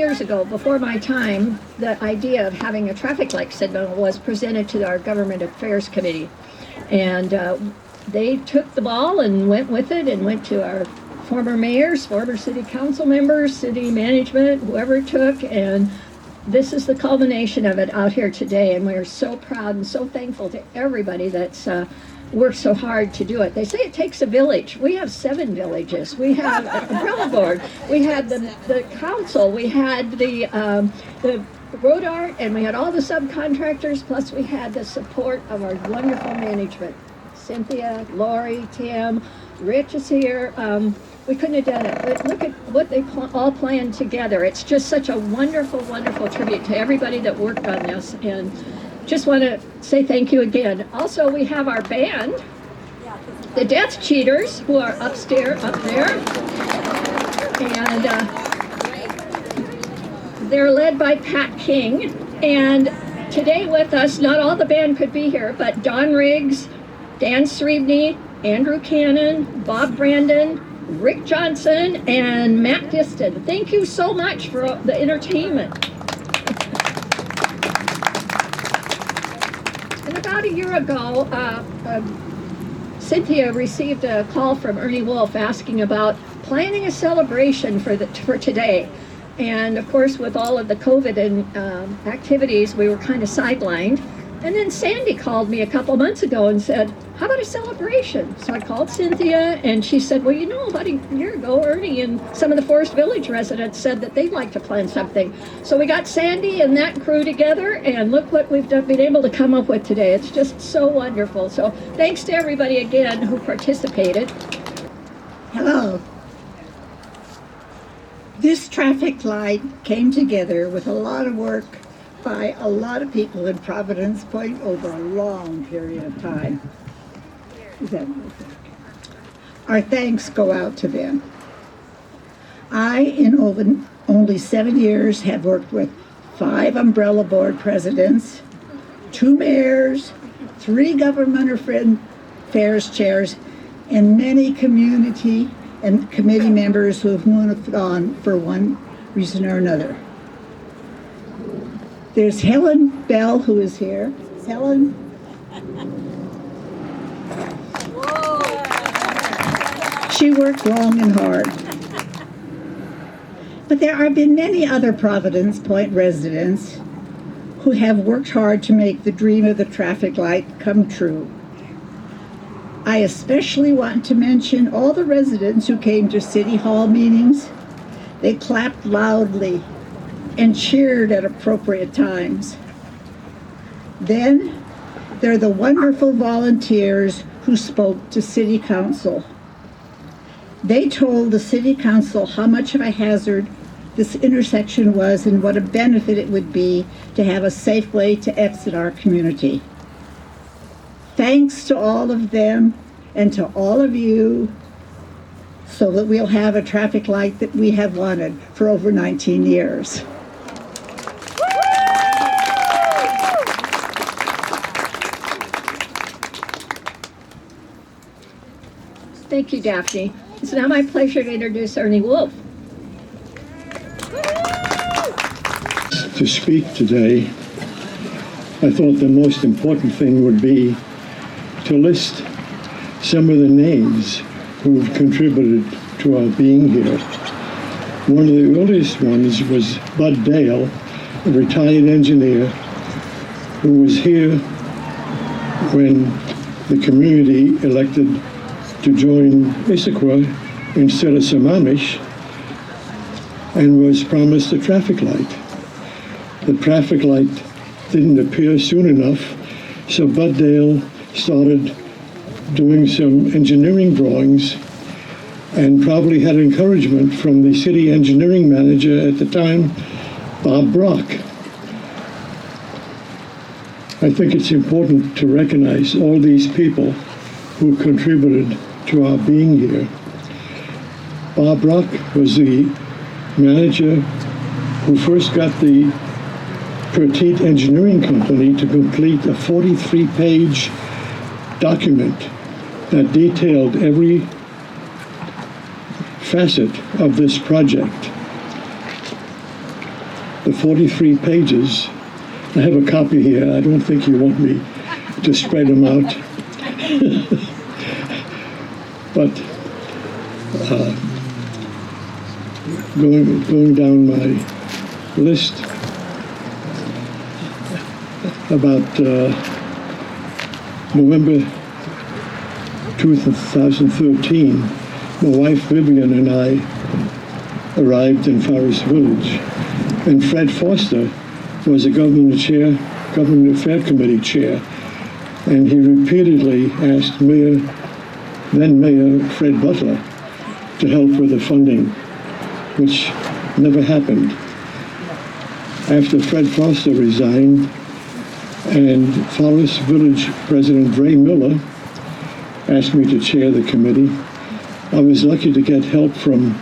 years ago, before my time, the idea of having a traffic light signal was presented to our Government Affairs Committee. And they took the ball and went with it and went to our former mayors, former city council members, city management, whoever it took, and this is the culmination of it out here today. And we're so proud and so thankful to everybody that's worked so hard to do it. They say it takes a village. We have 7 villages. We have an umbrella board. We had the council. We had the road art, and we had all the subcontractors, plus we had the support of our wonderful management. Cynthia, Lori, Tim, Rich is here. We couldn't have done it, but look at what they all planned together. It's just such a wonderful, wonderful tribute to everybody that worked on this, and just want to say thank you again. Also, we have our band, the Death Cheaters, who are up there, and they're led by Pat King. And today with us, not all the band could be here, but Don Riggs, Dan Srebny, Andrew Cannon, Bob Brandon, Rick Johnson, and Matt Diston. Thank you so much for the entertainment. And about a year ago, Cynthia received a call from Ernie Wolf asking about planning a celebration for today. And of course, with all of the COVID and activities, we were kind of sidelined. And then Sandy called me a couple months ago and said, how about a celebration? So I called Cynthia, and she said, well, you know, about a year ago, Ernie and some of the Forest Village residents said that they'd like to plan something. So we got Sandy and that crew together, and look what we've been able to come up with today. It's just so wonderful. So thanks to everybody again who participated. Hello. This traffic light came together with a lot of work by a lot of people in Providence Point over a long period of time. Our thanks go out to them. I, in only 7 years, have worked with 5 umbrella board presidents, 2 mayors, 3 government affairs chairs, and many community and committee members who have moved on for one reason or another. There's Helen Bell, who is here. Helen. She worked long and hard. But there have been many other Providence Point residents who have worked hard to make the dream of the traffic light come true. I especially want to mention all the residents who came to City Hall meetings. They clapped loudly and cheered at appropriate times. Then there are the wonderful volunteers who spoke to City Council. They told the City Council how much of a hazard this intersection was and what a benefit it would be to have a safe way to exit our community. Thanks to all of them and to all of you, so that we'll have a traffic light that we have wanted for over 19 years. Thank you, Daphne. It's now my pleasure to introduce Ernie Wolf. To speak today, I thought the most important thing would be to list some of the names who have contributed to our being here. One of the earliest ones was Bud Dale, a retired engineer who was here when the community elected to join Issaquah instead of some Amish, and was promised a traffic light. The traffic light didn't appear soon enough, so Bud Dale started doing some engineering drawings and probably had encouragement from the city engineering manager at the time, Bob Brock. I think it's important to recognize all these people who contributed to our being here. Bob Brock was the manager who first got the Petite Engineering Company to complete a 43-page document that detailed every facet of this project. the 43 pages. I have a copy here. I don't think you want me to spread them out. But going down my list, about November 2013, my wife Vivian and I arrived in Forest Village, and Fred Foster was a government affairs committee chair, and he repeatedly asked then Mayor Fred Butler to help with the funding, which never happened. After Fred Foster resigned and Forest Village President Ray Miller asked me to chair the committee, I was lucky to get help from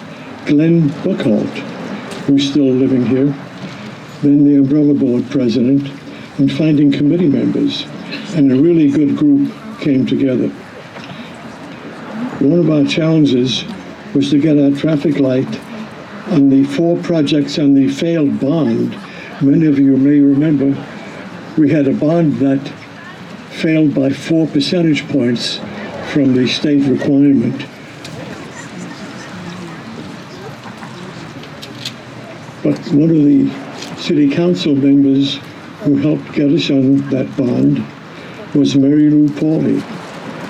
Glenn Buchholz, who's still living here, then the Umbrella Board president, and finding committee members, and a really good group came together. One of our challenges was to get our traffic light on the 4 projects on the failed bond. Many of you may remember we had a bond that failed by 4 percentage points from the state requirement. But one of the city council members who helped get us on that bond was Mary Lou Pauley,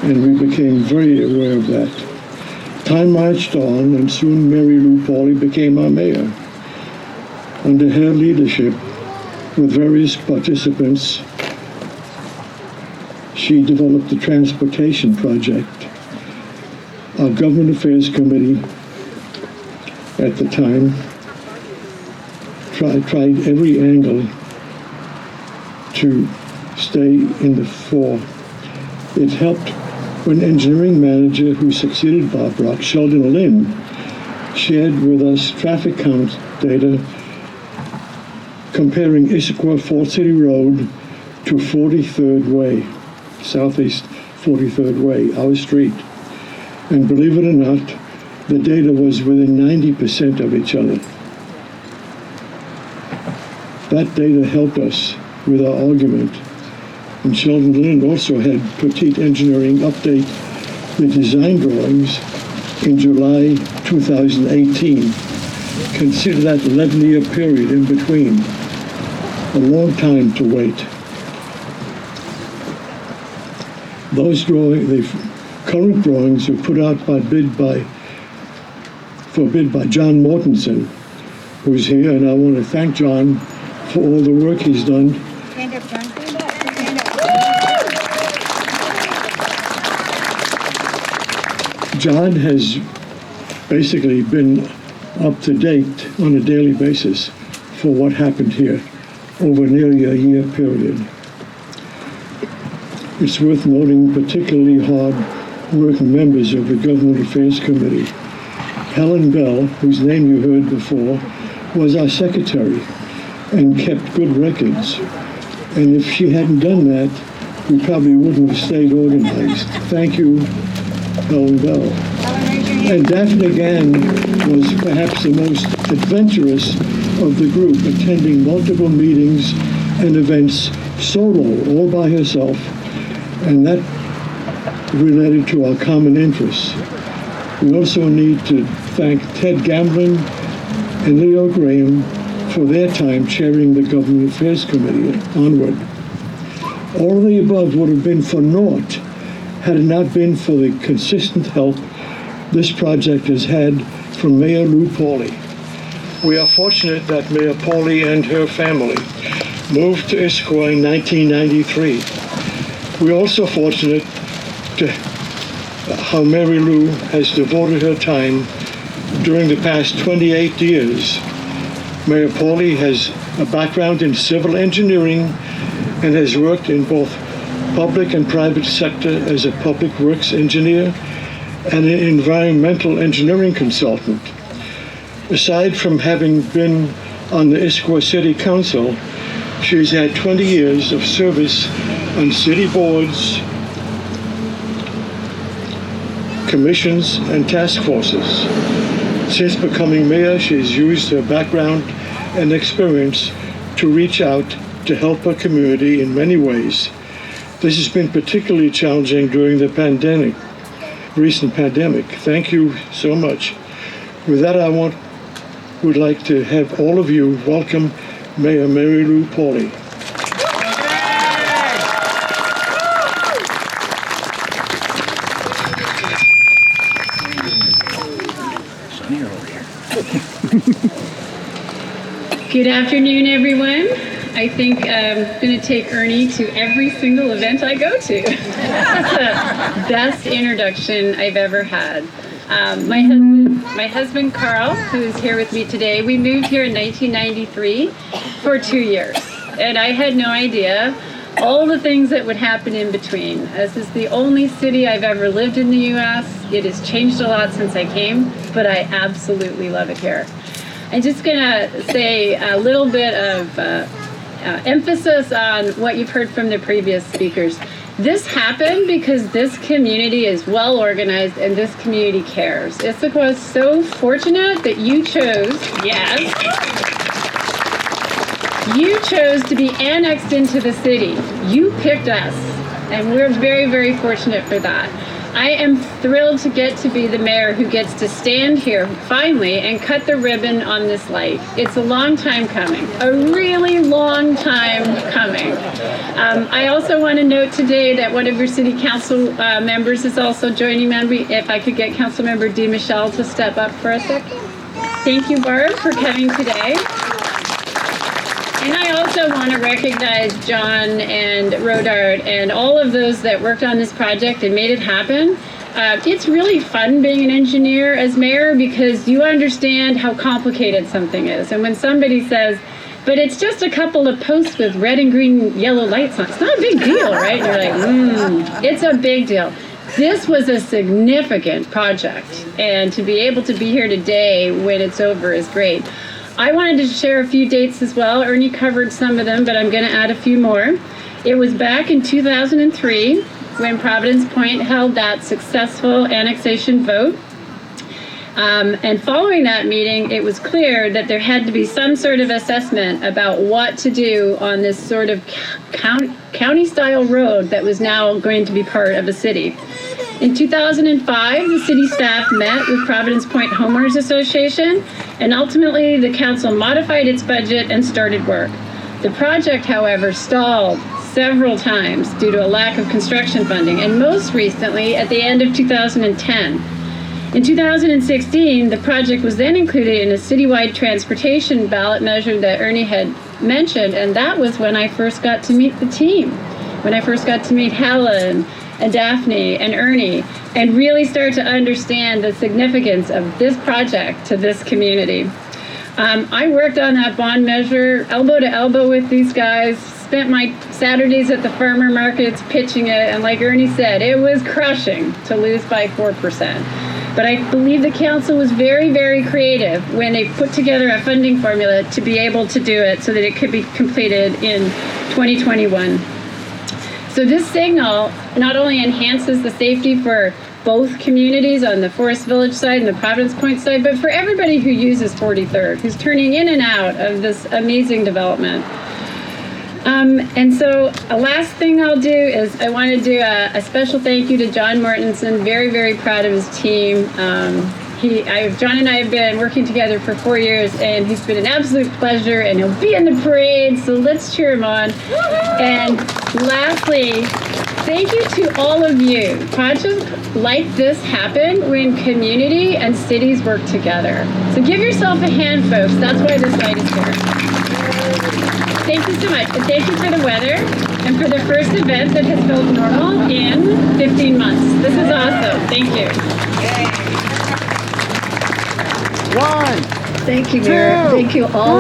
and we became very aware of that. Time marched on, and soon Mary Lou Pauley became our mayor. Under her leadership, with various participants, she developed the transportation project. Our government affairs committee at the time tried every angle to stay in the fore. It helped when engineering manager who succeeded Bob Brock, Sheldon Lynn, shared with us traffic count data comparing Issaquah Fort City Road to 43rd Way, Southeast 43rd Way, our street. And believe it or not, the data was within 90% of each other. That data helped us with our argument. And Sheldon Lynn also had Petite Engineering update the design drawings in July 2018. Consider that 11-year period in between. A long time to wait. Those drawings, the current drawings were put out for bid by John Mortensen, who's here, and I want to thank John for all the work he's done. Stand up, John. Stand up. Stand up. John has basically been up to date on a daily basis for what happened here over nearly a year period. It's worth noting particularly hard-working members of the Government Affairs Committee. Helen Bell, whose name you heard before, was our secretary and kept good records. And if she hadn't done that, we probably wouldn't have stayed organized. Thank you, Helen Bell. And Daphne Gann was perhaps the most adventurous of the group, attending multiple meetings and events solo, all by herself, and that related to our common interests. We also need to thank Ted Gamblin and Leo Graham for their time chairing the Government Affairs Committee onward. All of the above would have been for naught had it not been for the consistent help this project has had from Mayor Lou Pauley. We are fortunate that Mayor Pauley and her family moved to Issaquah in 1993. We're also fortunate to how Mary Lou has devoted her time during the past 28 years. Mayor Pauley has a background in civil engineering and has worked in both public and private sector as a public works engineer and an environmental engineering consultant. Aside from having been on the Issaquah City Council, she's had 20 years of service on city boards, commissions, and task forces. Since becoming mayor, she's used her background and experience to reach out to help our community in many ways. This has been particularly challenging during the recent pandemic. Thank you so much. With that, would like to have all of you welcome Mayor Mary Lou Pauley. Good afternoon, everyone. I think I'm going to take Ernie to every single event I go to. That's the best introduction I've ever had. My husband, Carl, who is here with me today, we moved here in 1993 for 2 years. And I had no idea all the things that would happen in between. This is the only city I've ever lived in the U.S. It has changed a lot since I came, but I absolutely love it here. I'm just going to say a little bit of emphasis on what you've heard from the previous speakers. This happened because this community is well organized and this community cares. Issaquah is so fortunate that you chose, yes, you chose to be annexed into the city. You picked us, and we're very, very fortunate for that. I am thrilled to get to be the mayor who gets to stand here finally and cut the ribbon on this light. It's a long time coming, a really long time coming. I also want to note today that one of your city council members is also joining me. If I could get Council Member D. Michelle to step up for a second. Thank you, Barb, for coming today. And I also want to recognize John and Rodard and all of those that worked on this project and made it happen. It's really fun being an engineer as mayor because you understand how complicated something is. And when somebody says, but it's just a couple of posts with red and green, yellow lights on, it's not a big deal, right? And you're like, it's a big deal. This was a significant project. And to be able to be here today when it's over is great. I wanted to share a few dates as well. Ernie covered some of them, but I'm going to add a few more. It was back in 2003 when Providence Point held that successful annexation vote. And following that meeting, it was clear that there had to be some sort of assessment about what to do on this sort of county-style road that was now going to be part of a city. In 2005, the city staff met with Providence Point Homeowners Association, and ultimately the council modified its budget and started work. The project, however, stalled several times due to a lack of construction funding, and most recently at the end of 2010. In 2016, the project was then included in a citywide transportation ballot measure that Ernie had mentioned, and that was when I first got to meet the team, when I first got to meet Helen and Daphne and Ernie, and really start to understand the significance of this project to this community. I worked on that bond measure elbow to elbow with these guys, spent my Saturdays at the farmer markets pitching it, and like Ernie said, it was crushing to lose by 4%. But I believe the council was very, very creative when they put together a funding formula to be able to do it so that it could be completed in 2021. So this signal not only enhances the safety for both communities on the Forest Village side and the Providence Point side, but for everybody who uses 43rd, who's turning in and out of this amazing development. And so a last thing I'll do is I want to do a special thank you to John Mortensen. Very, very proud of his team. John and I have been working together for 4 years, and he's been an absolute pleasure, and he'll be in the parade, so let's cheer him on. And lastly, thank you to all of you. Projects like this happen when community and cities work together. So give yourself a hand, folks. That's why this night is here. Thank you so much. And thank you for the weather and for the first event that has felt normal in 15 months. This is awesome. Thank you. Thank you, Mayor. Thank you all.